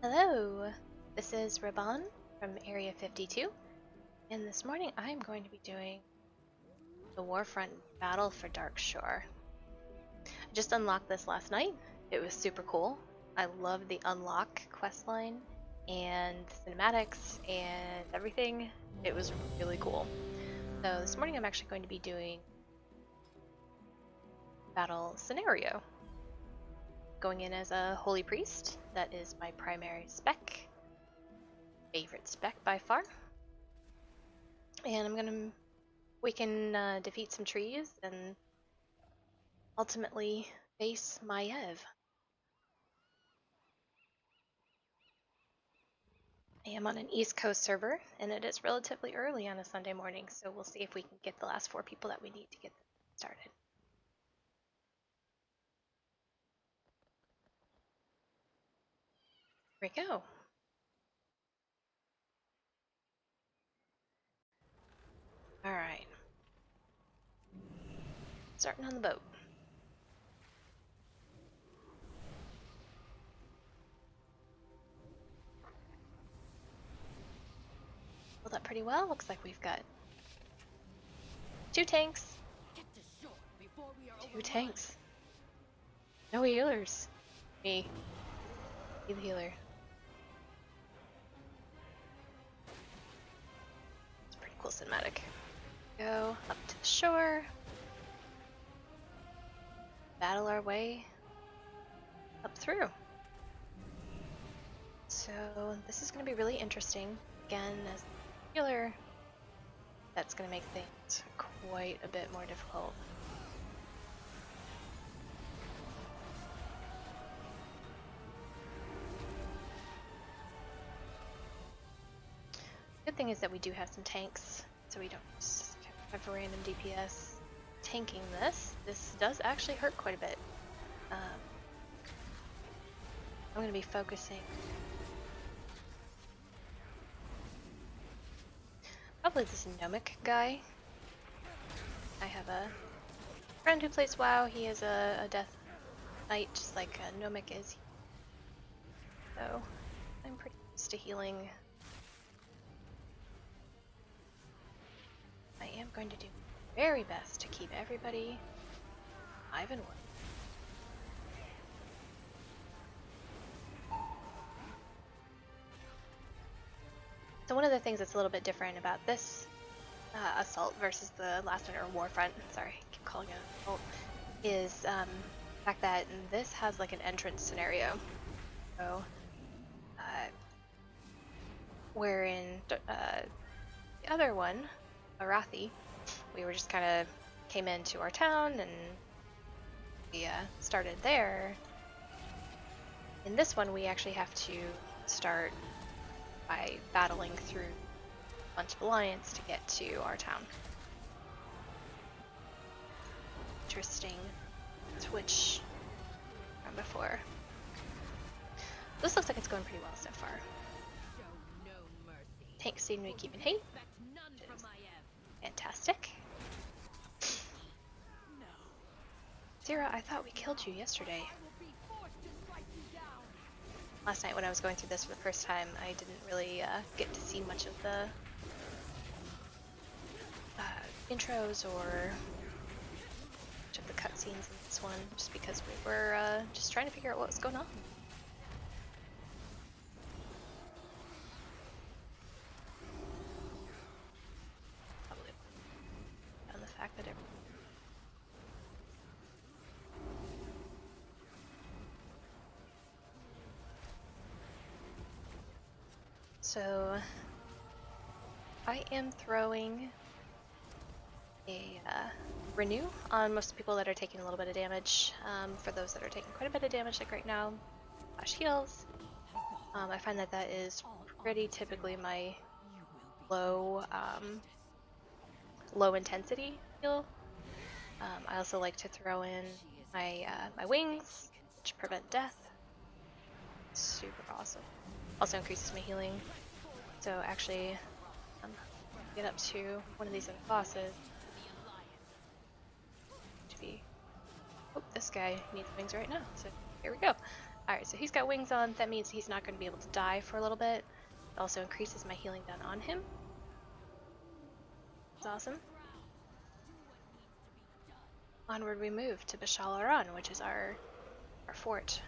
Hello, this is Raban from Area 52, and this morning I'm going to be doing the Warfront Battle for Darkshore. I just unlocked this last night. It was super cool. I love the unlock questline and cinematics and everything. It was really cool. So this morning I'm actually going to be doing battle scenario. Going in as a holy priest. That is my primary spec. Favorite spec by far. And we can defeat some trees and ultimately face Maiev. I am on an East Coast server, and it is relatively early on a Sunday morning, so we'll see if we can get the last 4 people that we need to get started. Here we go. Alright. Starting on the boat. Pulled up pretty well. Looks like we've got 2 tanks. 2 tanks. No healers. Me. Be the healer. It's a pretty cool cinematic. Go up to the shore. Battle our way up through. So this is going to be really interesting. Again, as a healer, that's going to make things quite a bit more difficult. Good thing is that we do have some tanks, so we don't just have a random DPS tanking this. This does actually hurt quite a bit. I'm going to be focusing probably this Gnomic guy. I have a friend who plays WoW. He is a Death Knight, just like Gnomic is. So I'm pretty used to healing. I am going to do my very best to keep everybody alive and well. So one of the things that's a little bit different about this assault versus the last one, or Warfront, sorry, I keep calling it an assault, is the fact that this has like an entrance scenario. So, wherein the other one, Arathi, we were just kind of came into our town and we started there. In this one, we actually have to start by battling through a bunch of alliance to get to our town. Interesting switch from before. This looks like it's going pretty well so far. Tanks seem to be keeping hate. Fantastic. Zira, I thought we killed you yesterday. Last night when I was going through this for the first time, I didn't really get to see much of the intros or much of the cutscenes in this one, just because we were just trying to figure out what was going on. Probably on the fact that So I am throwing a renew on most people that are taking a little bit of damage. For those that are taking quite a bit of damage, like right now, flash heals. I find that that is pretty typically my low intensity heal. I also like to throw in my my wings, which prevent death. Super awesome. Also increases my healing. So actually, get up to one of these other bosses. To be, oh, this guy needs wings right now. So here we go. Alright, so he's got wings on. That means he's not going to be able to die for a little bit. It also increases my healing done on him. It's awesome. Onward we move to Bashalaran, which is our fort.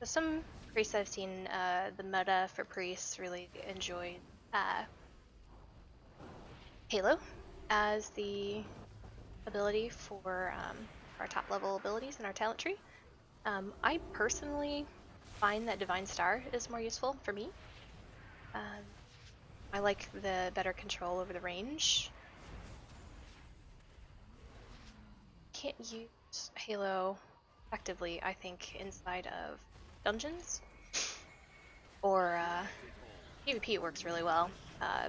So some priests I've seen, the meta for priests really enjoyed Halo as the ability for our top level abilities in our talent tree. I personally find that Divine Star is more useful for me. I like the better control over the range. Can't use Halo effectively, I think, inside of dungeons. Or PvP works really well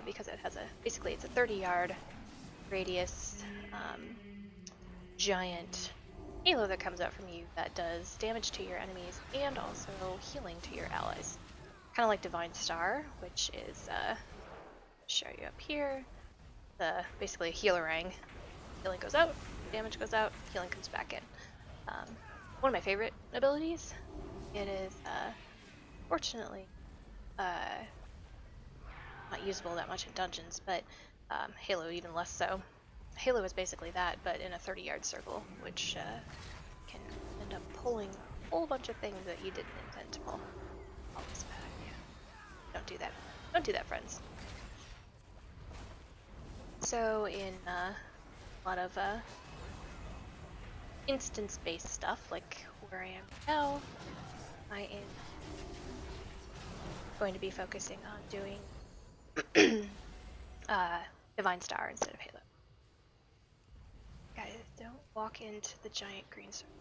because it has basically it's a 30-yard radius giant halo that comes out from you that does damage to your enemies and also healing to your allies. Kind of like Divine Star, which is show you up here. Basically a healer ring. Healing goes out, damage goes out, healing comes back in. One of my favorite abilities. It is fortunately not usable that much in dungeons, but Halo even less so. Halo is basically that, but in a 30-yard circle, which can end up pulling a whole bunch of things that you didn't intend to pull. All this bad, yeah. Don't do that. Don't do that, friends. So in a lot of instance-based stuff, like where I am now, I am going to be focusing on doing Divine Star instead of Halo. Guys, don't walk into the giant green circle.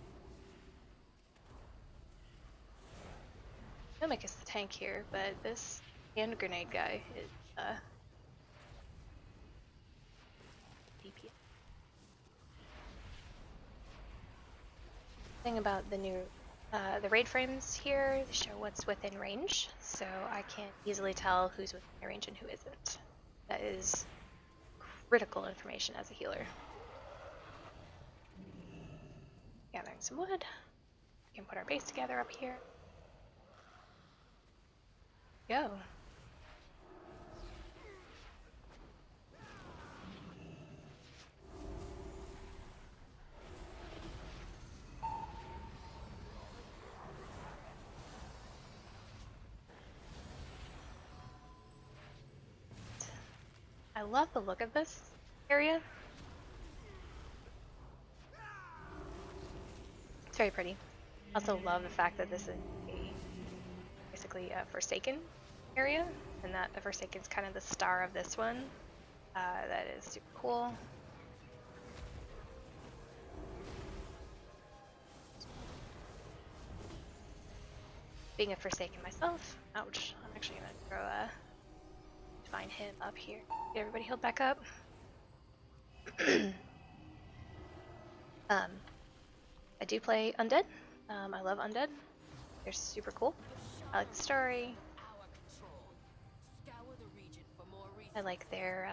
Mimic is the tank here, but this hand grenade guy is DPS. Thing about the new the raid frames here show what's within range, so I can easily tell who's within my range and who isn't. That is critical information as a healer. Gathering some wood. We can put our base together up here. Go. I love the look of this area. It's very pretty. Also love the fact that this is basically a Forsaken area, and that the Forsaken's kind of the star of this one. That is super cool. Being a Forsaken myself, ouch, I'm actually gonna throw find him up here. Get everybody healed back up. I do play Undead. I love Undead. They're super cool. I like the story. I like their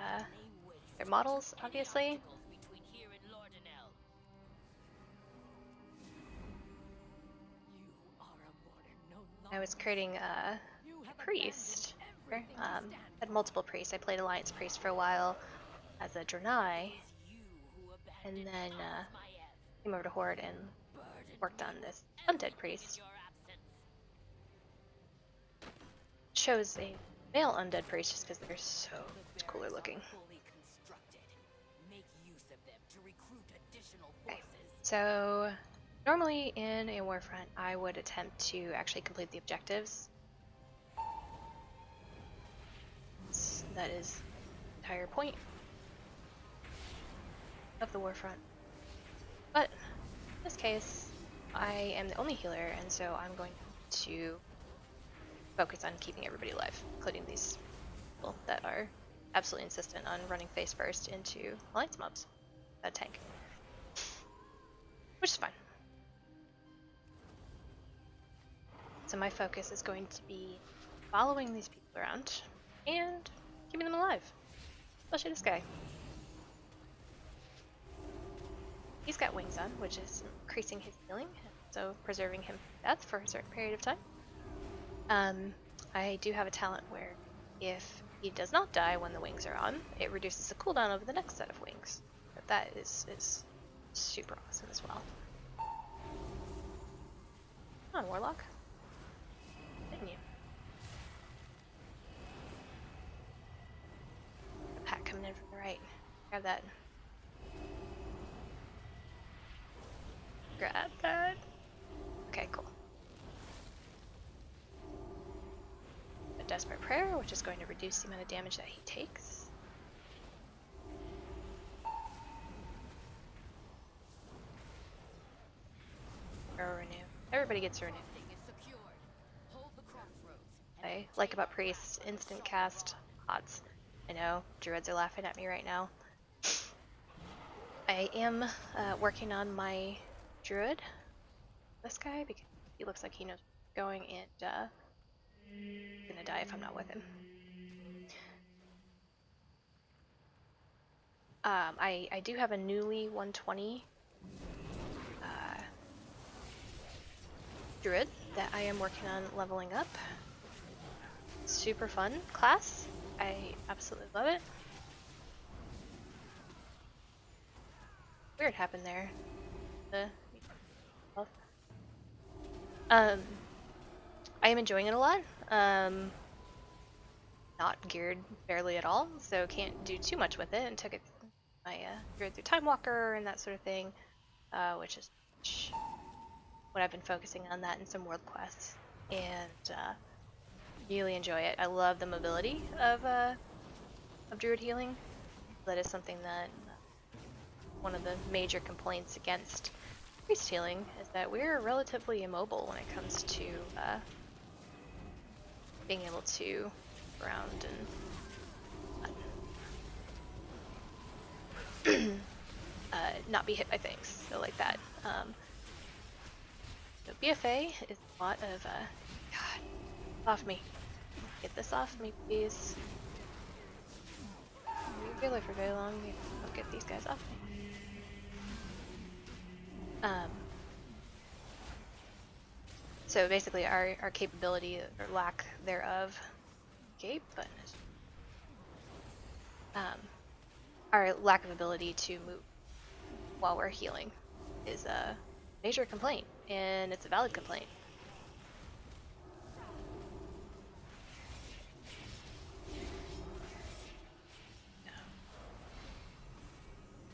models, obviously. I was creating a priest. Had multiple priests. I played Alliance Priest for a while as a Draenei, and then came over to Horde and worked on this Undead Priest. Chose a male Undead Priest just because they're so much cooler looking. Okay, so normally in a Warfront, I would attempt to actually complete the objectives. That is the entire point of the Warfront. But in this case, I am the only healer, and so I'm going to focus on keeping everybody alive, including these people that are absolutely insistent on running face first into alliance mobs. A tank. Which is fine. So my focus is going to be following these people around and keeping them alive. Especially this guy. He's got wings on, which is increasing his healing, so preserving him from death for a certain period of time. I do have a talent where if he does not die when the wings are on, it reduces the cooldown of the next set of wings. But that is super awesome as well. Come on, Warlock. Didn't you? The pack coming in from the right. Grab that. Grab that. Okay, cool. A Desperate Prayer, which is going to reduce the amount of damage that he takes. Or renew. Everybody gets a renew. I like about Priest, instant cast, pods. I know, druids are laughing at me right now. I am working on my druid, this guy, because he looks like he knows where he's going, and he's gonna die if I'm not with him. I do have a newly 120 druid that I am working on leveling up. Super fun class. I absolutely love it. Weird happened there. I am enjoying it a lot. Not geared fairly at all, so can't do too much with it, and took it my druid through Time Walker and that sort of thing, which is what I've been focusing on, that and some world quests, and really enjoy it. I love the mobility of druid healing. That is something that one of the major complaints against priest healing is that we're relatively immobile when it comes to being able to ground and not be hit by things, so like that. So BFA is a lot of God, off me. Get this off me, please. You feel like for very long, you don't get these guys off me. So basically our capability or lack thereof, our lack of ability to move while we're healing is a major complaint, and it's a valid complaint.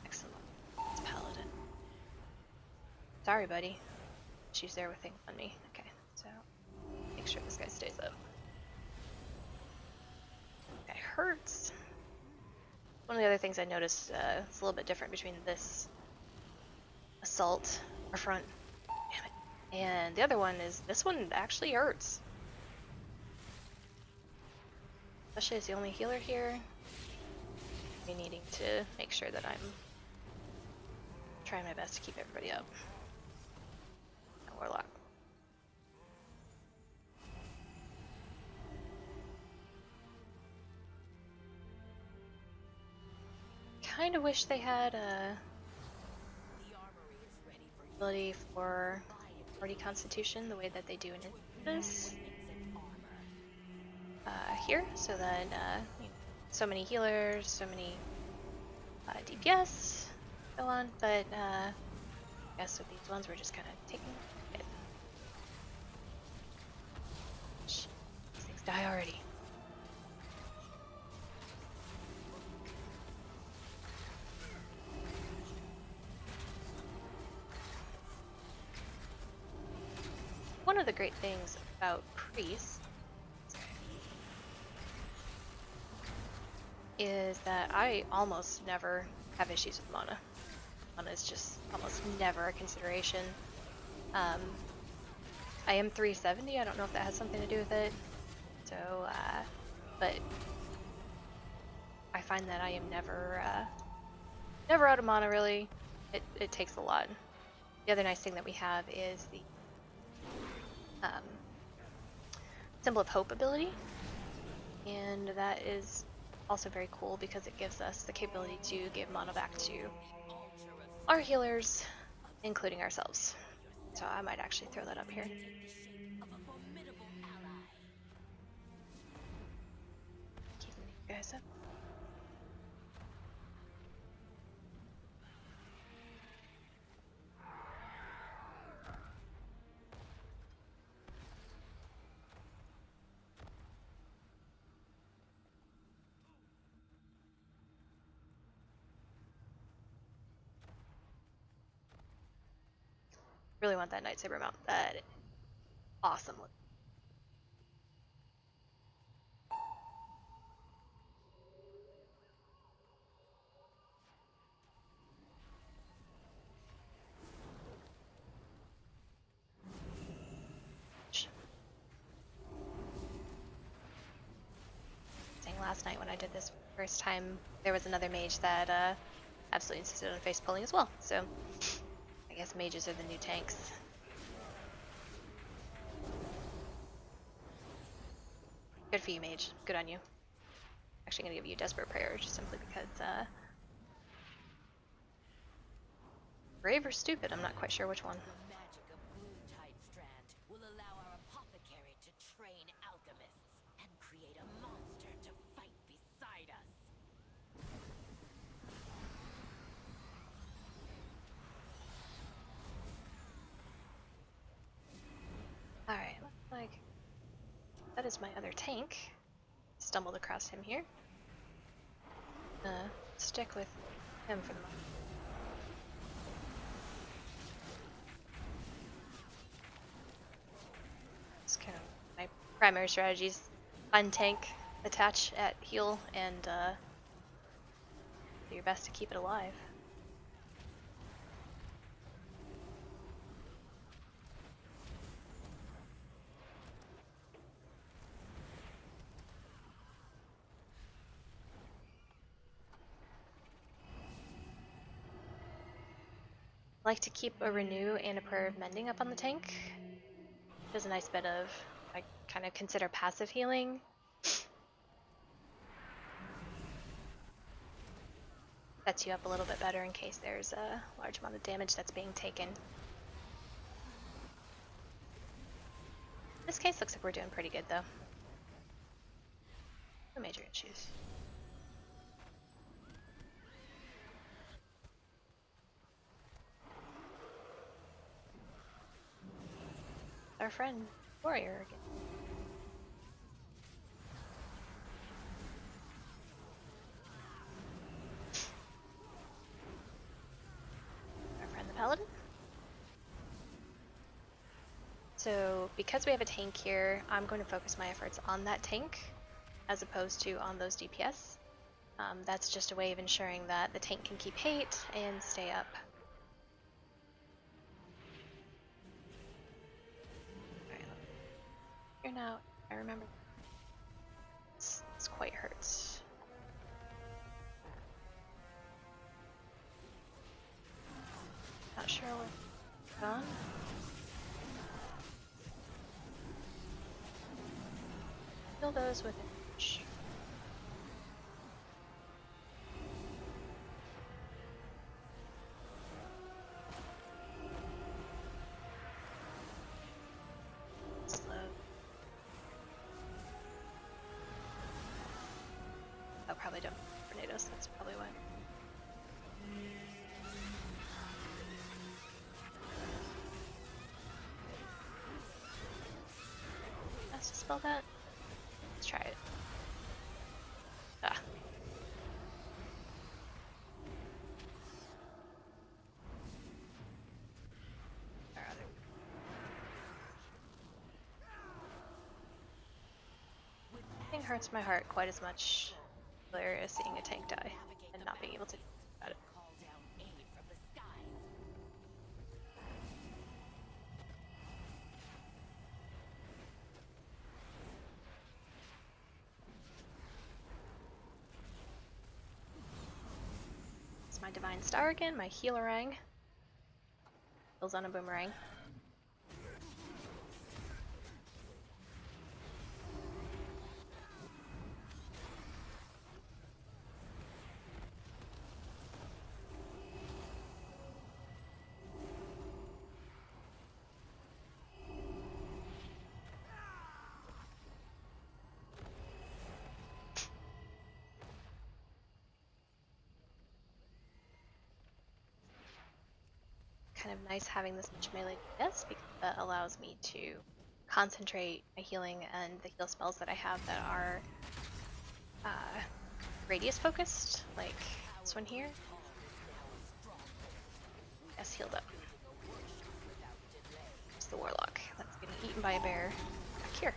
Excellent. It's Paladin. Sorry, buddy. She's there with things on me. Okay, so make sure this guy stays up. That guy hurts. One of the other things I noticed is a little bit different between this assault or front, damn it, and the other one is this one actually hurts. Especially as the only healer here. Me needing to make sure that I'm trying my best to keep everybody up. Warlock. Kind of wish they had a ability for party constitution the way that they do in this here, so that you know, so many healers, so many DPS, so on. But I guess with these ones, we're just kind of taking. These things die already. One of the great things about priests is that I almost never have issues with mana. Mana is just almost never a consideration. I am 370, I don't know if that has something to do with it. So, but I find that I am never out of mana really. It takes a lot. The other nice thing that we have is the Symbol of Hope ability, and that is also very cool because it gives us the capability to give mana back to our healers, including ourselves. So I might actually throw that up here. Keeping you guys up. Really want that lightsaber mount. That is awesome look. Last night when I did this first time, there was another mage that absolutely insisted on face pulling as well. So I guess mages are the new tanks. Good for you, mage. Good on you. Actually gonna give you Desperate Prayer just simply because brave or stupid, I'm not quite sure which one. The magic of Blue-Tide Strand will allow our apothecary to train alchemists and create a monster to fight beside us. Alright, looks like that is my other tank. Stumbled across him here. Stick with him for the moment. It's kind of my primary strategies. Find tank, attach at heal, and do your best to keep it alive. I like to keep a Renew and a Prayer of Mending up on the tank. There's a nice bit of, I kind of consider passive healing. Sets you up a little bit better in case there's a large amount of damage that's being taken. In this case, looks like we're doing pretty good though. No major issues. Our friend warrior again. Our friend the paladin. So because we have a tank here, I'm going to focus my efforts on that tank as opposed to on those DPS. That's just a way of ensuring that the tank can keep hate and stay up. Here now, I remember this quite hurts. Not sure where gone. Kill those with inch. Slow. Oh, probably don't tornadoes. That's probably why. Has to spell that. Let's try it. Ah. Our other. Nothing hurts my heart quite as much as seeing a tank die and not being able to do about it. Call down aid from the skies. It's my Divine Star again, my Healerang. Heals on a boomerang. kind of nice having this much melee DPS because that allows me to concentrate my healing and the heal spells that I have that are radius focused, like this one here. Yes, healed up. It's the warlock that's getting eaten by a bear back here.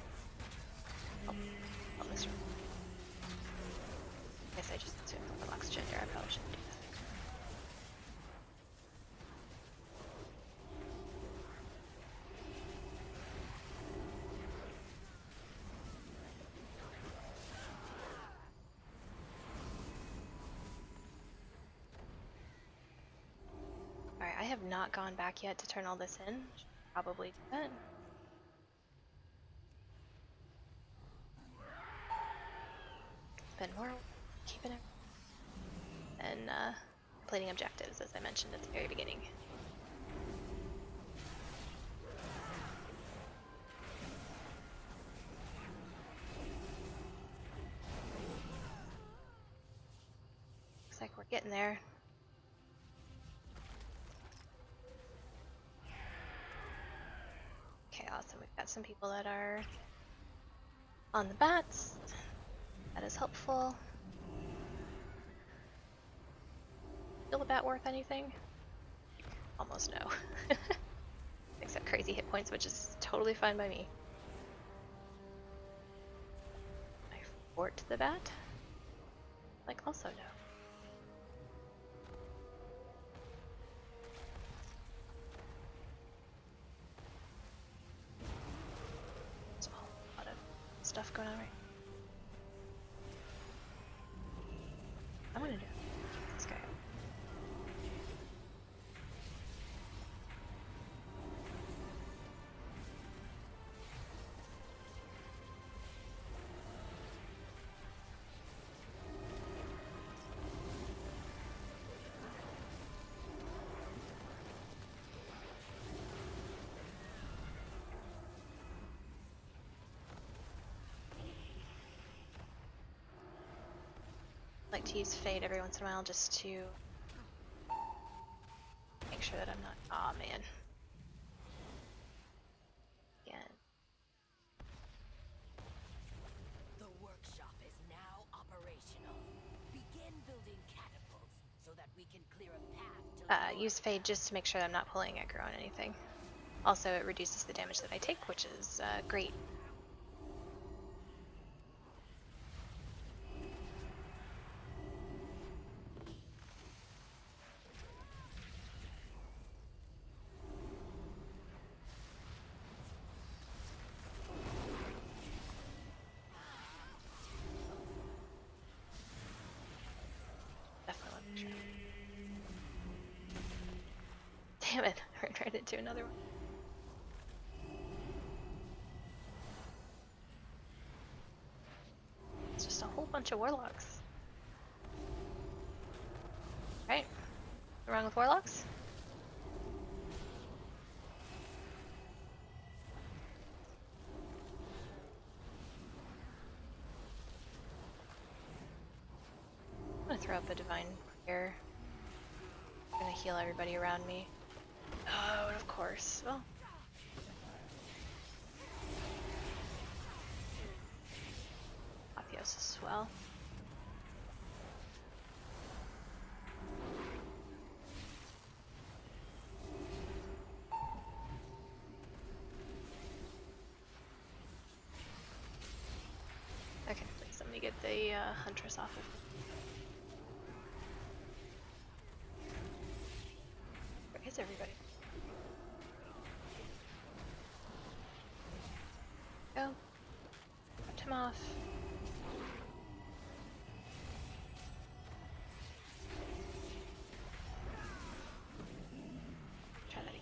Oh, this room. I guess I just assumed the warlock's gender. I probably shouldn't do that. Alright, I have not gone back yet to turn all this in. Should probably do that. Spend more keeping it. And completing objectives, as I mentioned at the very beginning. Looks like we're getting there. Okay, awesome. We've got some people that are on the bats. That is helpful. Feel the bat worth anything? Almost no. Except crazy hit points, which is totally fine by me. I fort the bat? Like, also no. There's a whole lot of stuff going on right now. I'm gonna do this guy. I like to use Fade every once in a while just to make sure that I'm not. Aw, man. Again. The workshop is now operational. Begin building catapults so that we can clear a path to Use Fade just to make sure that I'm not pulling aggro on anything. Also, it reduces the damage that I take, which is great. Definitely want to make sure. Damn it, I ran into another one. It's just a whole bunch of warlocks. Right? What's wrong with warlocks? I'm gonna throw up a divine prayer. I'm gonna heal everybody around me. Oh, and of course. Well. Apotheosis as well. Okay, please let me get the Huntress off of me. Where is everybody? Go. Cut him off. Try that again.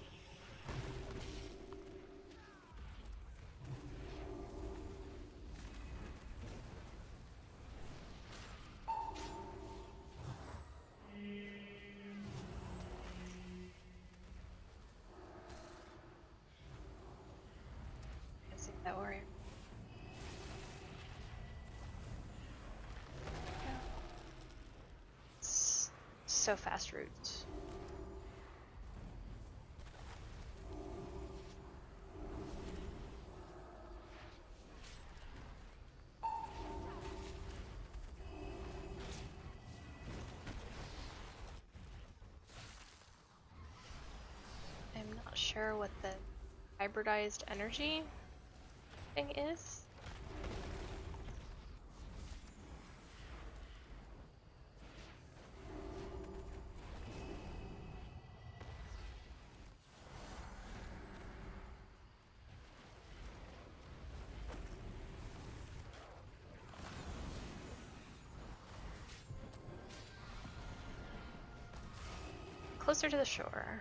Let's see that warrior. So fast roots. sure what the hybridized energy thing is. Closer to the shore.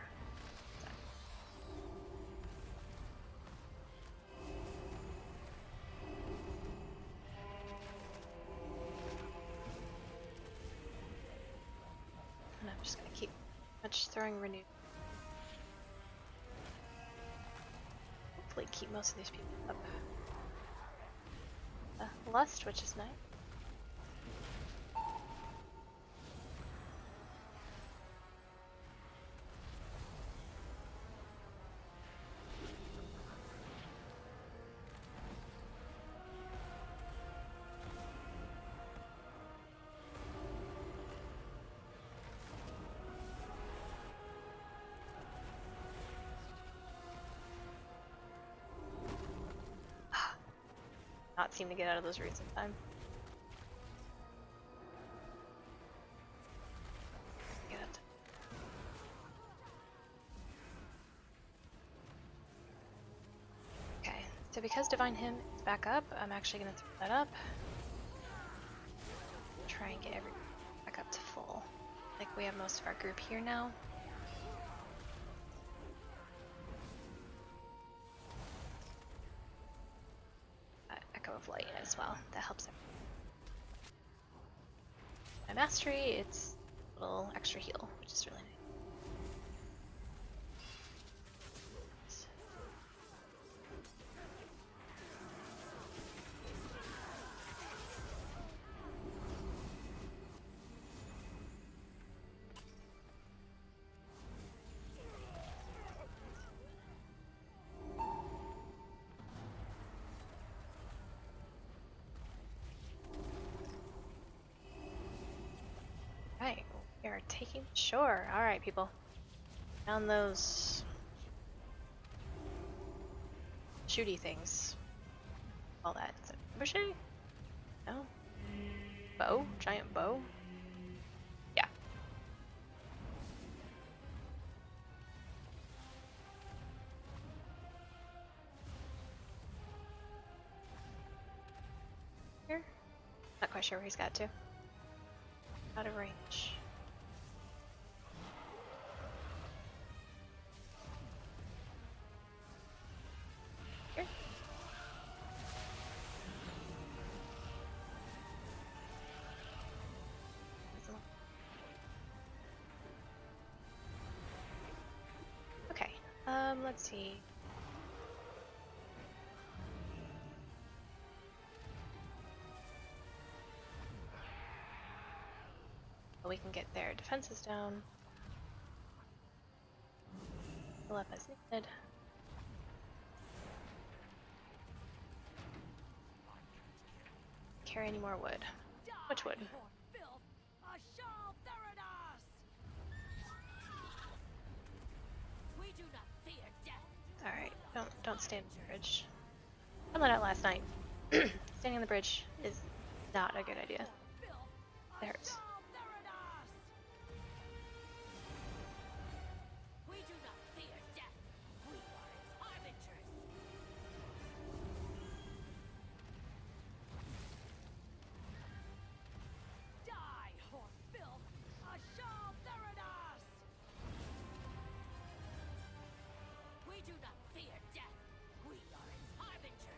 And I'm just gonna keep throwing renew. Hopefully keep most of these people up. Lust, which is nice. Not seem to get out of those roots in time. Get it. Okay, so because Divine Hymn is back up, I'm actually gonna throw that up. Try and get everything back up to full. Like we have most of our group here now. Echo of Light as well. That helps it. My mastery, it's a little extra heal, which is really nice. Right, we are taking the shore. Alright, people. Down those shooty things. All that. Is it trebuchet? No? Bow? Giant bow? Yeah. Here? Not quite sure where he's got to. Out of range. Here. Okay. Let's see. We can get their defenses down. Fill up as needed. Carry any more wood. Which wood? Alright, don't stand on the bridge. I let out last night. Standing on the bridge is not a good idea. It hurts.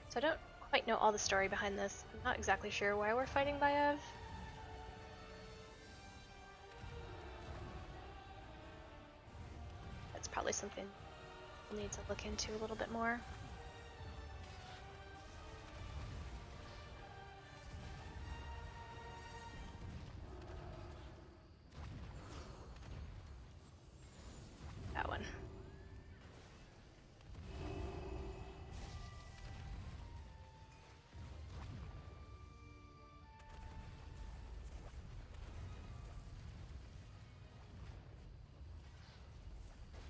So I don't quite know all the story behind this. I'm not exactly sure why we're fighting Maiev. That's probably something we'll need to look into a little bit more. That one.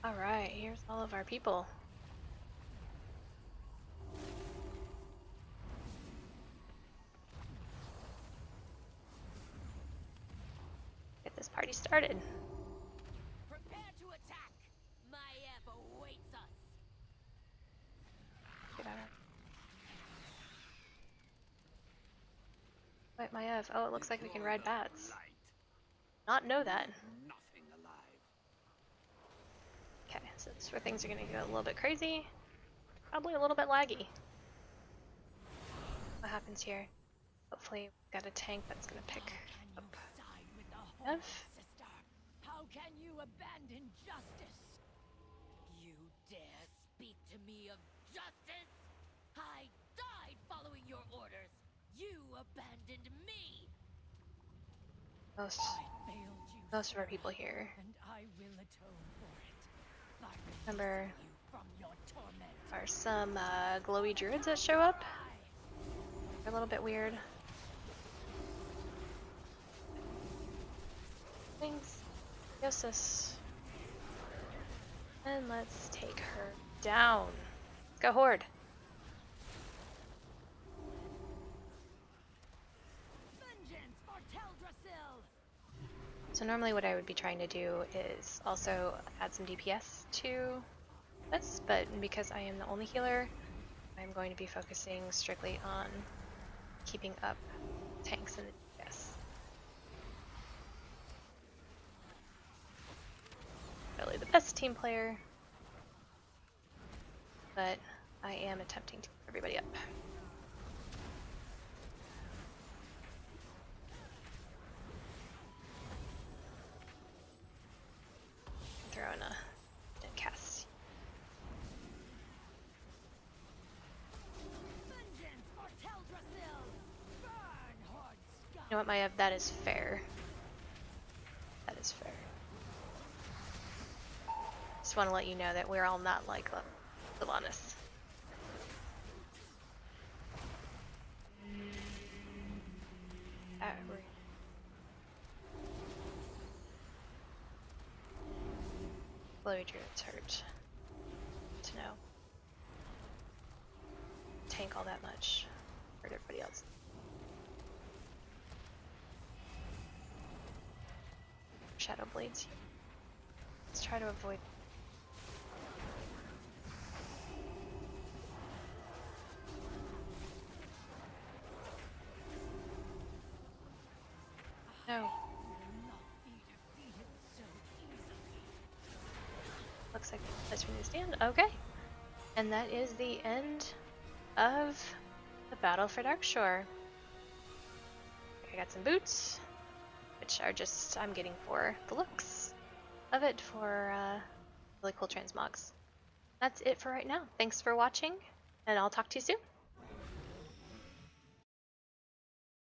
Alright, here's all of our people. Get this party started. Prepare to attack. Maiev awaits us. Get out of Wait, Maiev. Oh, it looks like we can ride bats. Not know that. Nothing alive. Okay, so this is where things are gonna go a little bit crazy. Probably a little bit laggy. What happens here? Hopefully we've got a tank that's gonna pick up. Side with the Maiev. whole sister. How can you abandon justice? You dare speak to me of justice? I died following your orders. You abandoned me. Most I failed you. of our people here. And I will atone for it. By Remember, releasing you from your torment. are some glowy druids that show up. They're a little bit weird. Thanks, Yosis. And let's take her down. Let's go Horde. Vengeance for Teldrassil. So normally what I would be trying to do is also add some DPS to this, but because I am the only healer, I'm going to be focusing strictly on keeping up tanks and the DPS. Really the best team player, but I am attempting to keep everybody up. Throw in a dead cast. Vengeance for Teldrassil. Burn, Horde scum. You know what, Maiev? That is fair. That is fair. Just want to let you know that we're all not like Sylvanas. Glowy druids hurt. To know. Tank all that much. Hurt everybody else. Shadow blades. Let's try to avoid. No. Looks like that's from the stand. Okay. And that is the end of the Battle for Darkshore. I got some boots, which are just, I'm getting for the looks of it for really cool transmogs. That's it for right now. Thanks for watching, and I'll talk to you soon.